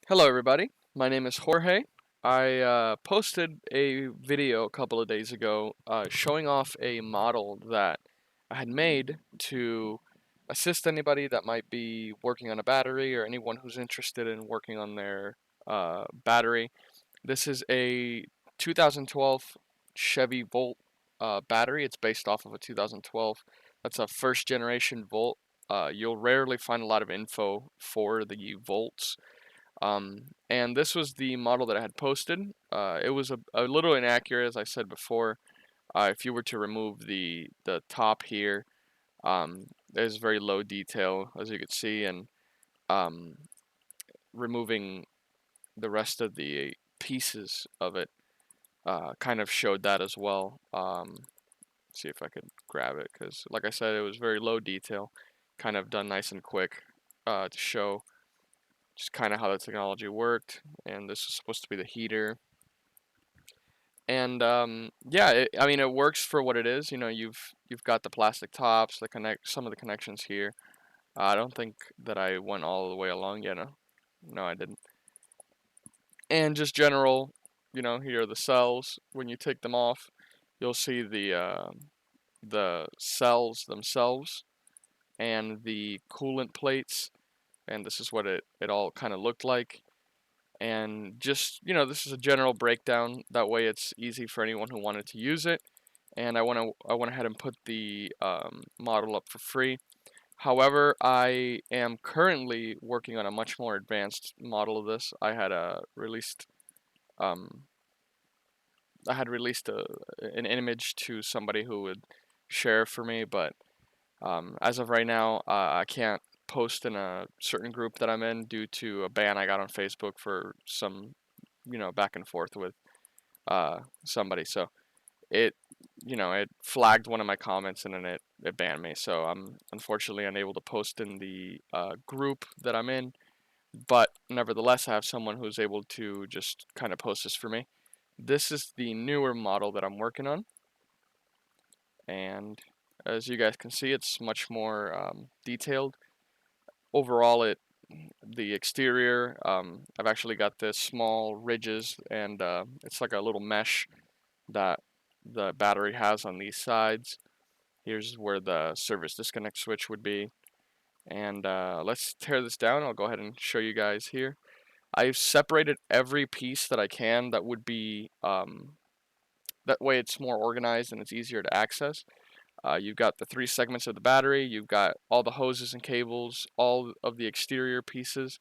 Hello, everybody. My name is Jorge. I posted a video a couple of days ago showing off a model that I had made to assist anybody that might be working on a battery or anyone who's interested in working on their battery. This is a 2012 Chevy Volt battery. It's based off of a 2012. That's a first generation Volt. You'll rarely find a lot of info for the Volts, and this was the model that I had posted. It was a little inaccurate, as I said before. If you were to remove the top here, there's very low detail, as you could see, and um, removing the rest of the pieces of it kind of showed that as well. See if I could grab it, because like I said, it was very low detail, kind of done nice and quick to show just kind of how the technology worked. And this is supposed to be the heater. And yeah, I mean, it works for what it is. You know, you've got the plastic tops, some of the connections here. I don't think that I went all the way along yet. No, I didn't. And just general, here are the cells. When you take them off, you'll see the cells themselves and the coolant plates. And this is what it all kind of looked like. And just, this is a general breakdown. That way it's easy for anyone who wanted to use it. And I went ahead and put the model up for free. However, I am currently working on a much more advanced model of this. Um, I had released an image to somebody who would share for me, but as of right now, I can't post in a certain group that I'm in due to a ban I got on Facebook for some, back and forth with somebody. So it it flagged one of my comments and then it banned me. So I'm unfortunately unable to post in the group that I'm in. But nevertheless, I have someone who's able to just kind of post this for me. This is the newer model that I'm working on, and as you guys can see, it's much more detailed. Overall, the exterior, I've actually got this small ridges, and it's like a little mesh that the battery has on these sides. Here's where the service disconnect switch would be. And let's tear this down. I'll go ahead and show you guys here. I've separated every piece that I can that would be, that way it's more organized and it's easier to access. You've got the three segments of the battery, you've got all the hoses and cables, all of the exterior pieces.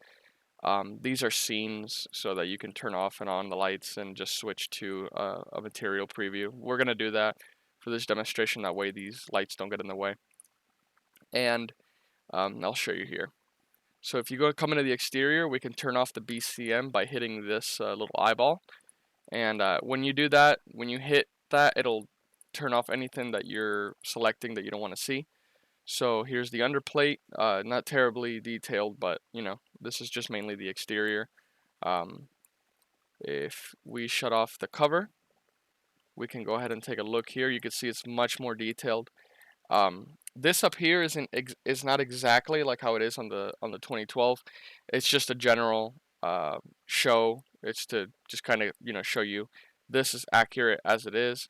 These are scenes so that you can turn off and on the lights and just switch to a material preview. We're going to do that for this demonstration, that way these lights don't get in the way. And I'll show you here. So if you come into the exterior, we can turn off the BCM by hitting this little eyeball. And when you do that, when you hit that, it'll turn off anything that you're selecting that you don't want to see. So here's the underplate, not terribly detailed, but this is just mainly the exterior. Um, if we shut off the cover, we can go ahead and take a look here. You can see it's much more detailed. This up here is not exactly like how it is on the 2012. It's just a general show. It's to just kind of show you this is accurate as it is,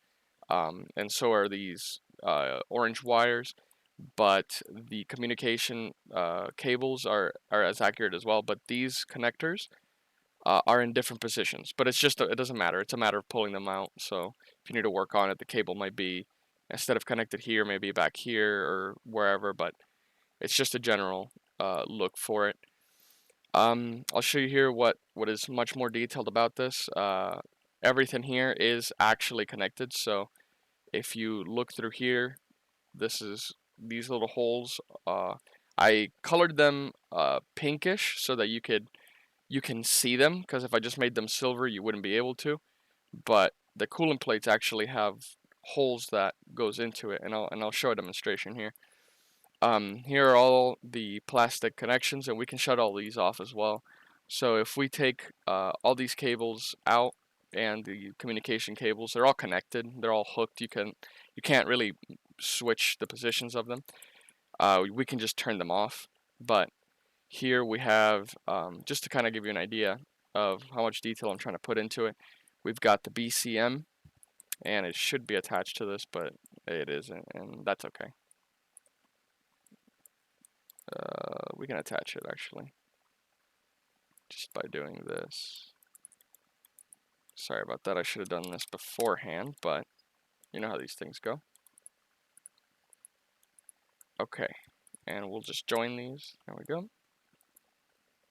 and so are these orange wires. But the communication cables are as accurate as well. But these connectors are in different positions. But it doesn't matter. It's a matter of pulling them out. So if you need to work on it, the cable might be, instead of connected here, maybe back here or wherever. But it's just a general look for it. I'll show you here what is much more detailed about this. Everything here is actually connected. So if you look through here, these little holes. I colored them pinkish so that you can see them, because if I just made them silver, you wouldn't be able to. But the coolant plates actually have holes that goes into it, and I'll show a demonstration here. Here are all the plastic connections, and we can shut all these off as well. So if we take all these cables out and the communication cables, they're all connected, they're all hooked. You can't really switch the positions of them. We can just turn them off. But Here we have, just to kind of give you an idea of how much detail I'm trying to put into it, we've got the BCM, and it should be attached to this, but it isn't, and that's okay. We can attach it actually, just by doing this. Sorry about that, I should have done this beforehand, but you know how these things go. Okay, and we'll just join these. There we go.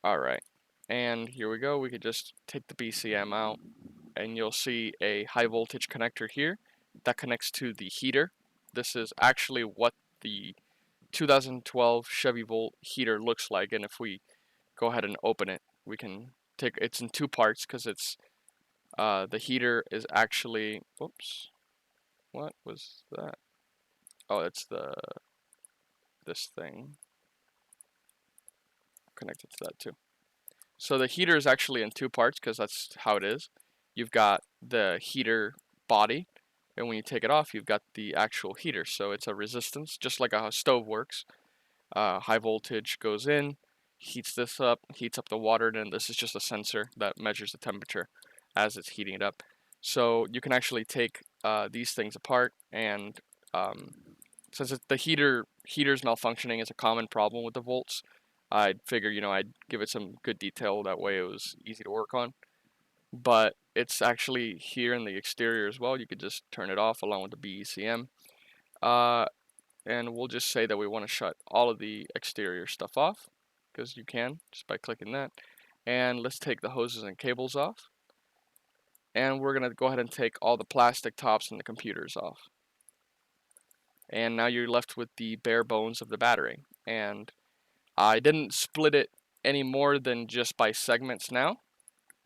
Alright, and here we go. We could just take the BCM out, and you'll see a high voltage connector here that connects to the heater. This is actually what the 2012 Chevy Volt heater looks like, and if we go ahead and open it, we can take it's in two parts because it's the heater is actually, whoops, what was that? Oh, it's this thing connected to that too. So the heater is actually in two parts because that's how it is. You've got the heater body, and when you take it off, you've got the actual heater. So it's a resistance, just like a stove works. High voltage goes in, heats this up, heats up the water, and then this is just a sensor that measures the temperature as it's heating it up. So you can actually take these things apart, and since the heater's malfunctioning is a common problem with the volts, I'd figure, I'd give it some good detail, that way it was easy to work on. But it's actually here in the exterior as well. You could just turn it off along with the BECM. And we'll just say that we want to shut all of the exterior stuff off, because you can just by clicking that. And let's take the hoses and cables off. And we're going to go ahead and take all the plastic tops and the computers off. And now you're left with the bare bones of the battery. And I didn't split it any more than just by segments now.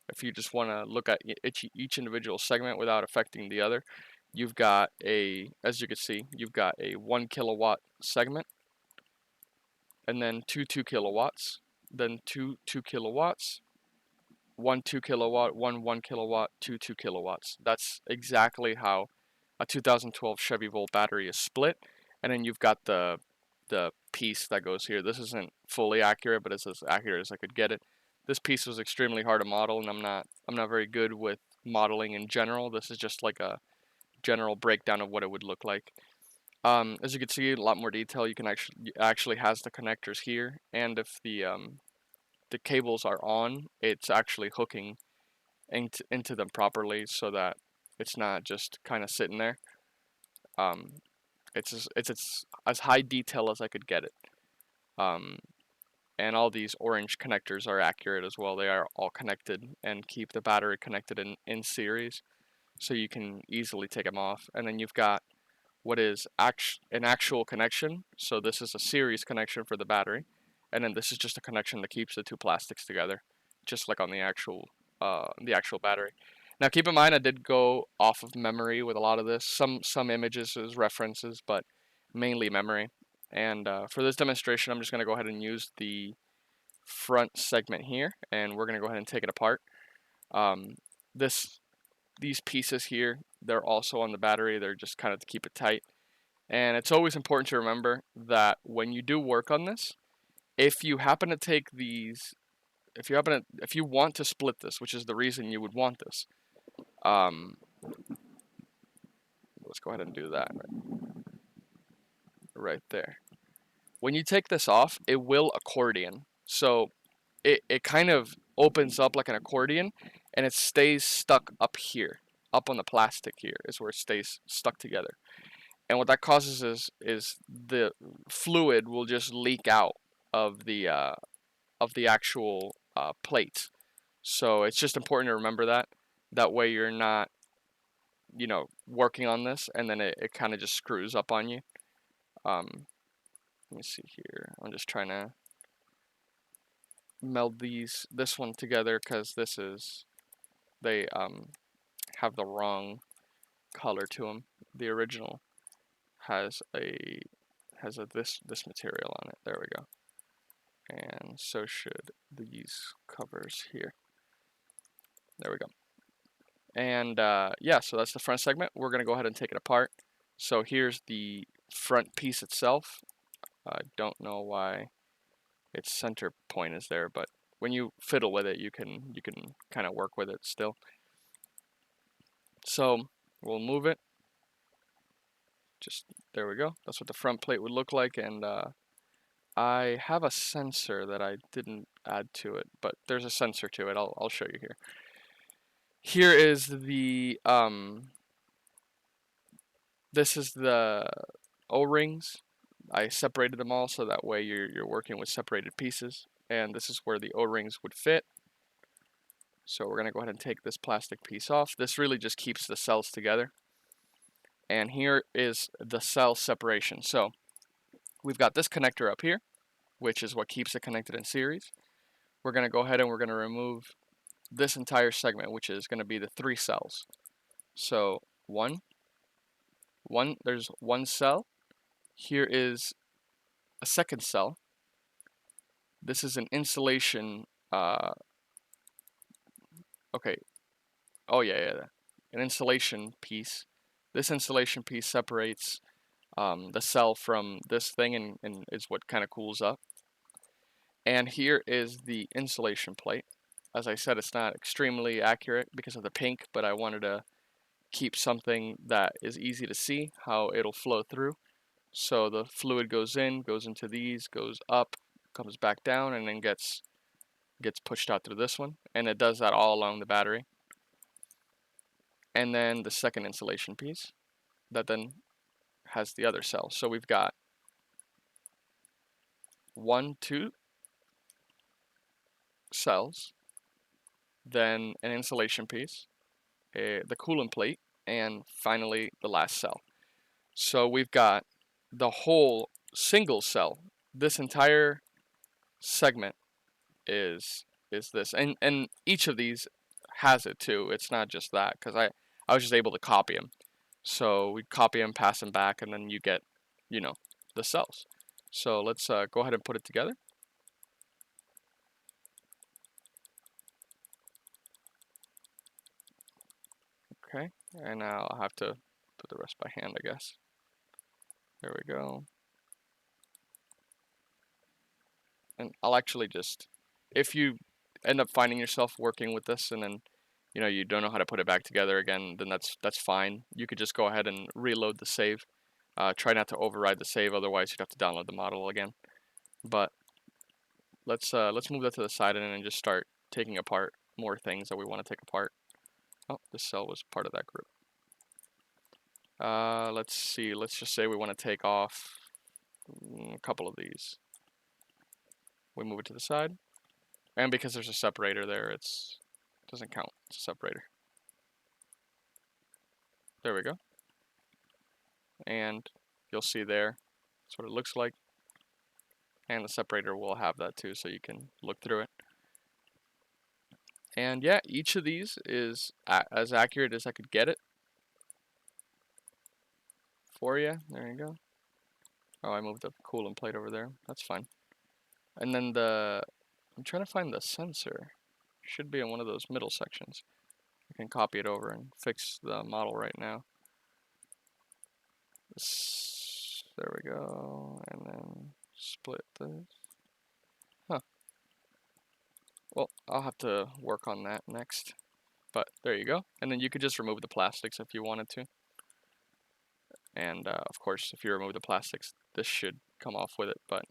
If you just want to look at each individual segment without affecting the other, you've got as you can see, you've got a 1 kilowatt segment, and then two 2 kilowatts, then two 2 kilowatts, one 2 kilowatt, one 1 kilowatt, two 2 kilowatts. That's exactly how a 2012 Chevy Volt battery is split. And then you've got the piece that goes here. This isn't fully accurate, but it's as accurate as I could get it. This piece was extremely hard to model, and I'm not very good with modeling in general. This is just like a general breakdown of what it would look like. As you can see, a lot more detail. You can actually has the connectors here, and if the cables are on, it's actually hooking into them properly, so that it's not just kind of sitting there. It's as high detail as I could get it. And all these orange connectors are accurate as well. They are all connected and keep the battery connected in series, so you can easily take them off. And then you've got what is an actual connection. So this is a series connection for the battery, and then this is just a connection that keeps the two plastics together, just like on the actual battery. Now keep in mind, I did go off of memory with a lot of this. Some images as references, but mainly memory. And for this demonstration, I'm just going to go ahead and use the front segment here, and we're going to go ahead and take it apart. These pieces here, they're also on the battery. They're just kind of to keep it tight. And it's always important to remember that when you do work on this, if you happen to take these, if you want to split this, which is the reason you would want this, let's go ahead and do that right there. When you take this off, it will accordion. So it kind of opens up like an accordion, and it stays stuck up here, up on the plastic here is where it stays stuck together. And what that causes is the fluid will just leak out of the actual plate. So it's just important to remember that. That way you're not, working on this and then it kind of just screws up on you. Let me see here. I'm just trying to meld this one together because they have the wrong color to them. The original has this material on it. There we go. And so should these covers here. There we go. And yeah, so that's the front segment. We're going to go ahead and take it apart. So here's the front piece itself. I don't know why its center point is there, but when you fiddle with it, you can kind of work with it still. So we'll move it. Just there we go. That's what the front plate would look like, and I have a sensor that I didn't add to it, but there's a sensor to it. I'll show you here. Here is the this is the O-rings. I separated them all so that way you're working with separated pieces, and this is where the O-rings would fit. So we're gonna go ahead and take this plastic piece off. This really just keeps the cells together. And here is the cell separation. So we've got this connector up here, which is what keeps it connected in series. We're gonna go ahead and we're gonna remove this entire segment, which is gonna be the 3 cells. So there's one cell. Here is a second cell. This is an insulation. Okay. Oh yeah. An insulation piece. This insulation piece separates the cell from this thing and is what kind of cools up. And here is the insulation plate. As I said, it's not extremely accurate because of the pink, but I wanted to keep something that is easy to see how it'll flow through. So the fluid goes into these, goes up, comes back down, and then gets pushed out through this one. And it does that all along the battery. And then the second insulation piece that then has the other cell. So we've got 2 cells, then an insulation piece, the coolant plate, and finally the last cell. So we've got the whole single cell. This entire segment is this, and each of these has it too. It's not just that, because I was just able to copy them. So we copy them, pass them back, and then you get, the cells. So let's go ahead and put it together. Okay, and now I'll have to put the rest by hand, I guess. There we go. And I'll actually just, if you end up finding yourself working with this and then, you don't know how to put it back together again, then that's fine. You could just go ahead and reload the save. Try not to override the save, otherwise you'd have to download the model again. But let's move that to the side and then just start taking apart more things that we want to take apart. Oh, this cell was part of that group. Let's see. Let's just say we want to take off a couple of these. We move it to the side, and because there's a separator there, it doesn't count. It's a separator. There we go. And you'll see there, that's what it looks like. And the separator will have that too, so you can look through it. And yeah, each of these is as accurate as I could get it for you. There you go. Oh, I moved the coolant plate over there. That's fine. And then I'm trying to find the sensor. Should be in one of those middle sections. I can copy it over and fix the model right now. There we go. And then split this. Huh. Well, I'll have to work on that next. But there you go. And then you could just remove the plastics if you wanted to. And of course, if you remove the plastics, this should come off with it. But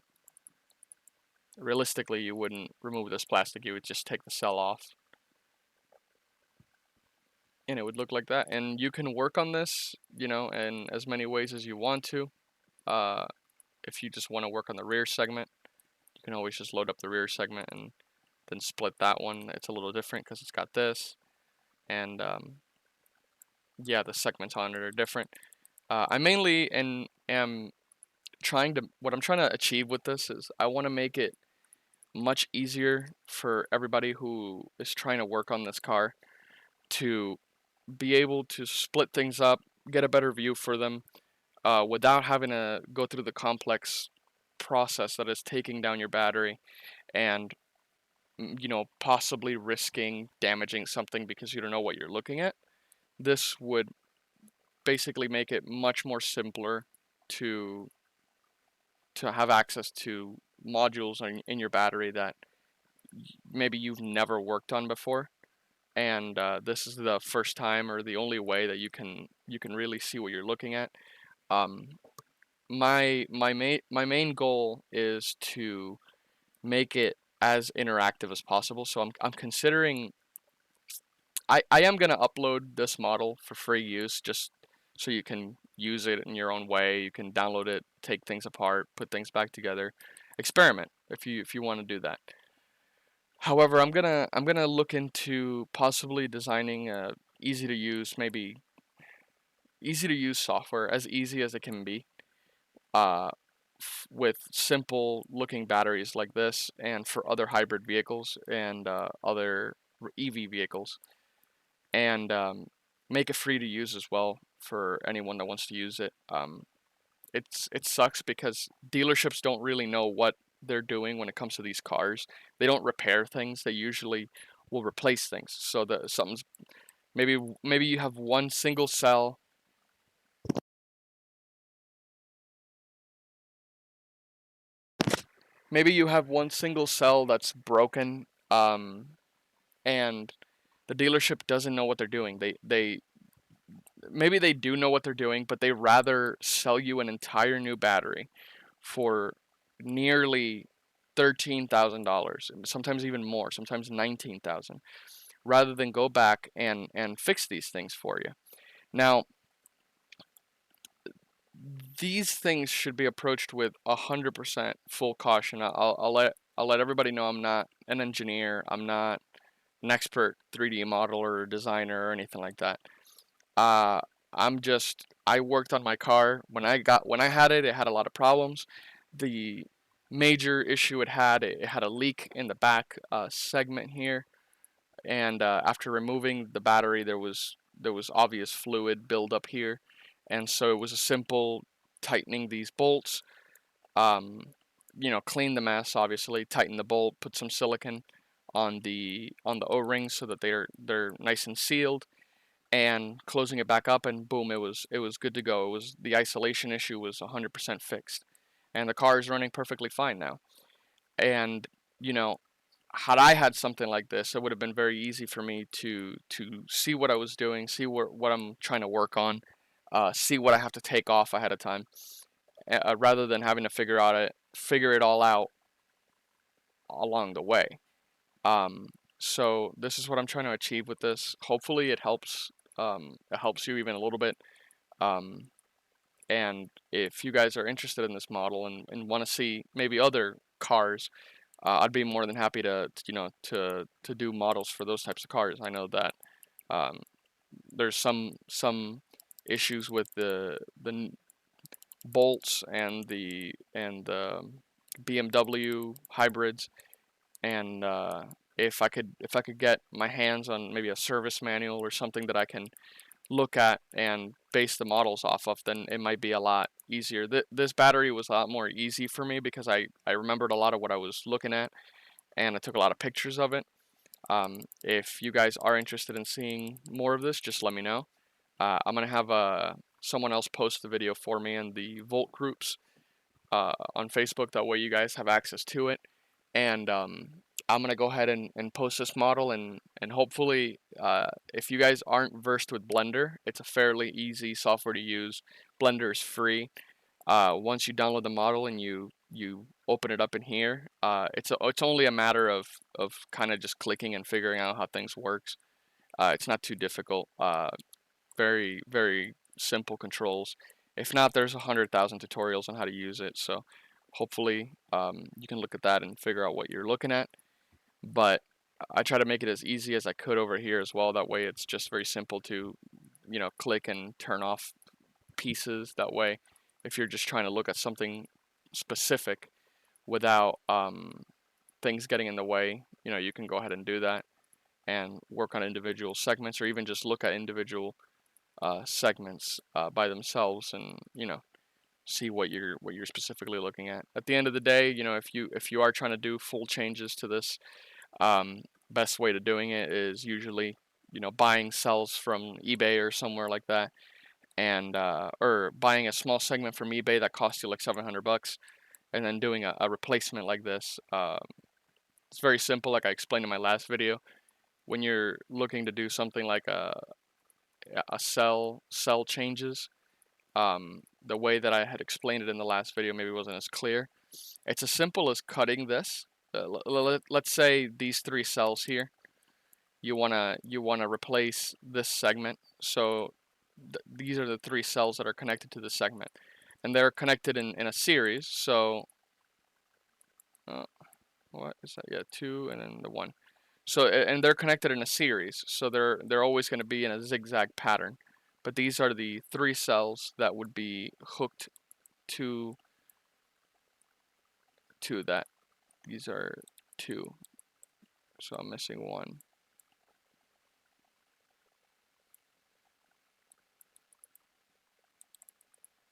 realistically, you wouldn't remove this plastic. You would just take the cell off. And it would look like that. And you can work on this, in as many ways as you want to. If you just want to work on the rear segment, you can always just load up the rear segment and then split that one. It's a little different because it's got this. And yeah, the segments on it are different. I mainly am trying to, what I'm trying to achieve with this is I want to make it much easier for everybody who is trying to work on this car to be able to split things up, get a better view for them, without having to go through the complex process that is taking down your battery and possibly risking damaging something because you don't know what you're looking at. This would basically make it much more simpler to have access to modules in your battery that maybe you've never worked on before, and this is the first time or the only way that you can really see what you're looking at. Um, my main goal is to make it as interactive as possible. So I'm considering I am gonna upload this model for free use, just so you can use it in your own way. You can download it, take things apart, put things back together, experiment if you want to do that. However, I'm gonna look into possibly designing a easy to use, maybe easy to use software, as easy as it can be, uh, with simple looking batteries like this, and for other hybrid vehicles and other EV vehicles, and make it free to use as well for anyone that wants to use it. It sucks because dealerships don't really know what they're doing when it comes to these cars. They don't repair things. They usually will replace things. So that something's maybe you have one single cell. Maybe you have one single cell that's broken, and the dealership doesn't know what they're doing. They maybe they do know what they're doing, but they rather sell you an entire new battery for nearly $13,000, sometimes even more, sometimes 19,000, rather than go back and fix these things for you. Now, these things should be approached with 100% full caution. I'll let everybody know I'm not an engineer. I'm not an expert 3D modeler or designer or anything like that. Uh, I worked on my car when I had it. It had a lot of problems. The major issue it had a leak in the back segment here, and after removing the battery, there was obvious fluid buildup here, and so it was a simple tightening these bolts. Um, clean the mess, obviously, tighten the bolt, put some silicone on the O-rings so that they're nice and sealed, and closing it back up, and boom, it was good to go. It was the isolation issue was 100% fixed, and the car is running perfectly fine now. And you know, had I had something like this, it would have been very easy for me to see what I was doing, see what I'm trying to work on, see what I have to take off ahead of time, rather than having to figure it all out along the way. Um, so this is what I'm trying to achieve with this. Hopefully, it helps. It helps you even a little bit. Um, and if you guys are interested in this model and want to see maybe other cars, I'd be more than happy to do models for those types of cars. I know that um, there's some issues with the bolts and the BMW hybrids, and if I could get my hands on maybe a service manual or something that I can look at and base the models off of, then it might be a lot easier. This battery was a lot more easy for me because I remembered a lot of what I was looking at, and I took a lot of pictures of it. If you guys are interested in seeing more of this, just let me know. I'm gonna have someone else post the video for me in the Volt groups on Facebook. That way you guys have access to it. And I'm gonna go ahead and post this model, and hopefully, if you guys aren't versed with Blender, it's a fairly easy software to use. Blender is free. Once you download the model and you open it up in here, it's only a matter of kind of just clicking and figuring out how things works. It's not too difficult. Very very simple controls. If not, there's 100,000 tutorials on how to use it. So hopefully, you can look at that and figure out what you're looking at. But I try to make it as easy as I could over here as well. That way, it's just very simple to click and turn off pieces. That way, if you're just trying to look at something specific without things getting in the way, you can go ahead and do that and work on individual segments, or even just look at individual segments by themselves, and see what you're specifically looking at. At the end of the day, if you are trying to do full changes to this, best way to doing it is usually buying cells from eBay or somewhere like that, and or buying a small segment from eBay that costs you like $700, and then doing a replacement like this. It's very simple, like I explained in my last video. When you're looking to do something like a cell changes, the way that I had explained it in the last video maybe wasn't as clear. It's as simple as cutting this. Let's say these three cells here. You wanna replace this segment. So these are the three cells that are connected to the segment, and they're connected in a series. So what is that? Yeah, two and then the one. So and they're connected in a series. So they're always going to be in a zigzag pattern. But these are the three cells that would be hooked to that. These are two. So I'm missing one.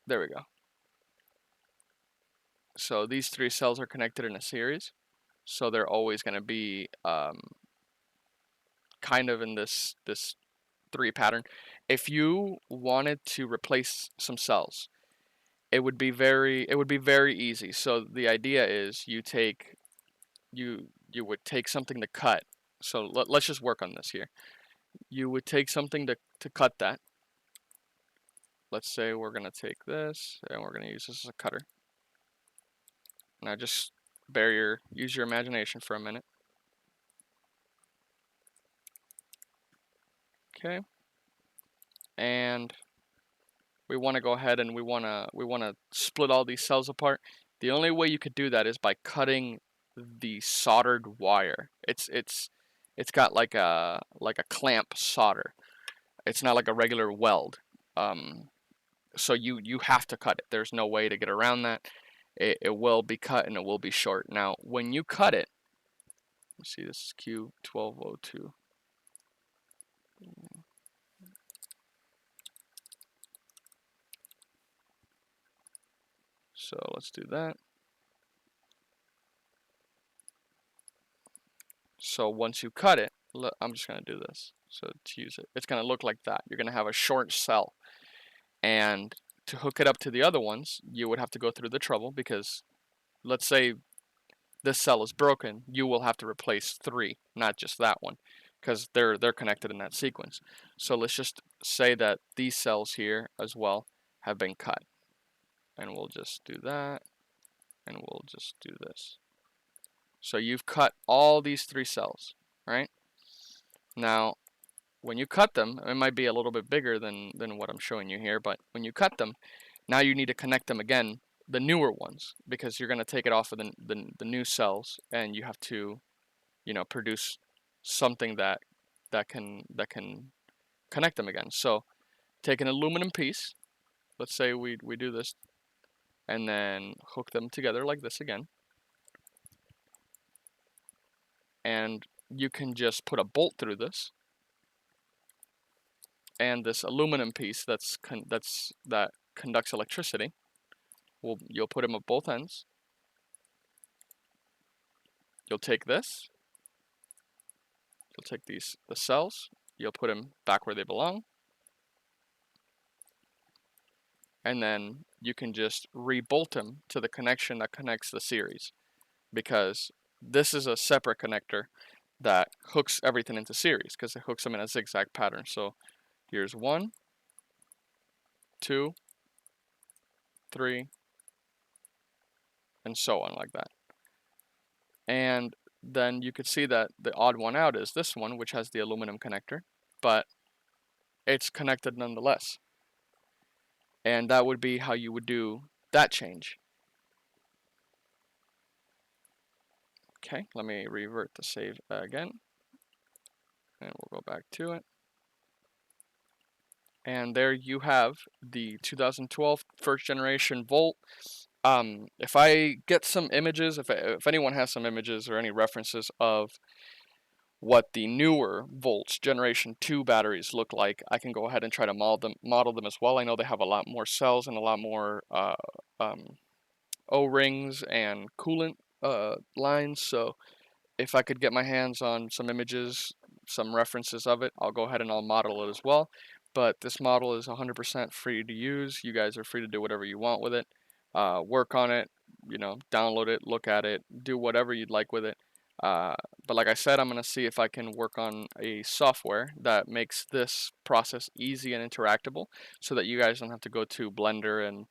There we go. So these three cells are connected in a series. So they're always going to be kind of in this three pattern. If you wanted to replace some cells, it would be very easy. So the idea is you would take something to cut. So let's just work on this here. You would take something to cut that. Let's say we're gonna take this and we're gonna use this as a cutter. Now just use your imagination for a minute. Okay. And we want to go ahead and we want to split all these cells apart. The only way you could do that is by cutting the soldered wire. It's got like a clamp solder. It's not like a regular weld. So you have to cut it. There's no way to get around that. It will be cut and it will be short. Now when you cut it, let's see, this is Q1202. So let's do that. So once you cut it, I'm just going to do this. So to use it, it's going to look like that. You're going to have a short cell. And to hook it up to the other ones, you would have to go through the trouble because let's say this cell is broken, you will have to replace three, not just that one, because they're connected in that sequence. So let's just say that these cells here as well have been cut. And we'll just do that, and we'll just do this. So you've cut all these three cells, right? Now, when you cut them, it might be a little bit bigger than what I'm showing you here, but when you cut them, now you need to connect them again, the newer ones, because you're going to take it off of the new cells, and you have to, produce something that can connect them again. So take an aluminum piece. Let's say we do this, and then hook them together like this again. And you can just put a bolt through this. And this aluminum piece that conducts electricity, you'll put them at both ends. You'll take this. You'll take the cells. You'll put them back where they belong. And then you can just re-bolt them to the connection that connects the series, because this is a separate connector that hooks everything into series because it hooks them in a zigzag pattern. So here's 1, 2, 3, and so on like that. And then you could see that the odd one out is this one, which has the aluminum connector, but it's connected nonetheless. And that would be how you would do that change. Okay, let me revert the save again. And we'll go back to it. And there you have the 2012 first generation Volt. If I get some images, if anyone has some images or any references of what the newer Volts Generation 2 batteries look like, I can go ahead and try to model them as well. I know they have a lot more cells and a lot more O-rings and coolant lines, so if I could get my hands on some images, some references of it, I'll go ahead and I'll model it as well. But this model is 100% free to use. You guys are free to do whatever you want with it. Work on it, download it, look at it, do whatever you'd like with it. But like I said, I'm gonna see if I can work on a software that makes this process easy and interactable, so that you guys don't have to go to Blender and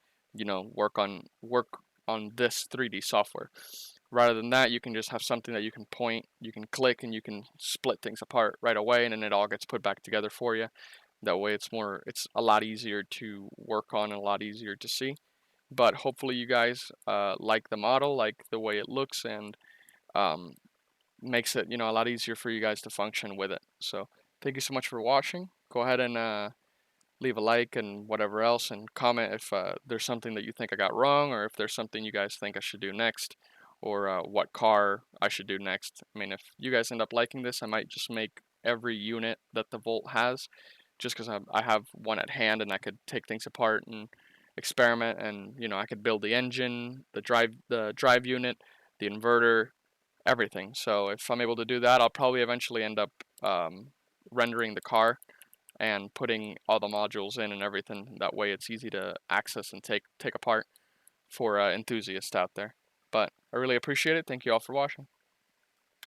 work on this 3D software. Rather than that, you can just have something that you can point, you can click, and you can split things apart right away, and then it all gets put back together for you. That way, it's a lot easier to work on and a lot easier to see. But hopefully, you guys like the model, like the way it looks, and um, makes it a lot easier for you guys to function with it. So thank you so much for watching. Go ahead and leave a like and whatever else, and comment if there's something that you think I got wrong, or if there's something you guys think I should do next, or what car I should do next. I mean, if you guys end up liking this, I might just make every unit that the Volt has, just because I have one at hand and I could take things apart and experiment, and I could build the engine, the drive unit, the inverter, everything. So if I'm able to do that, I'll probably eventually end up rendering the car and putting all the modules in and everything. That way it's easy to access and take apart for enthusiasts out there. But I really appreciate it. Thank you all for watching.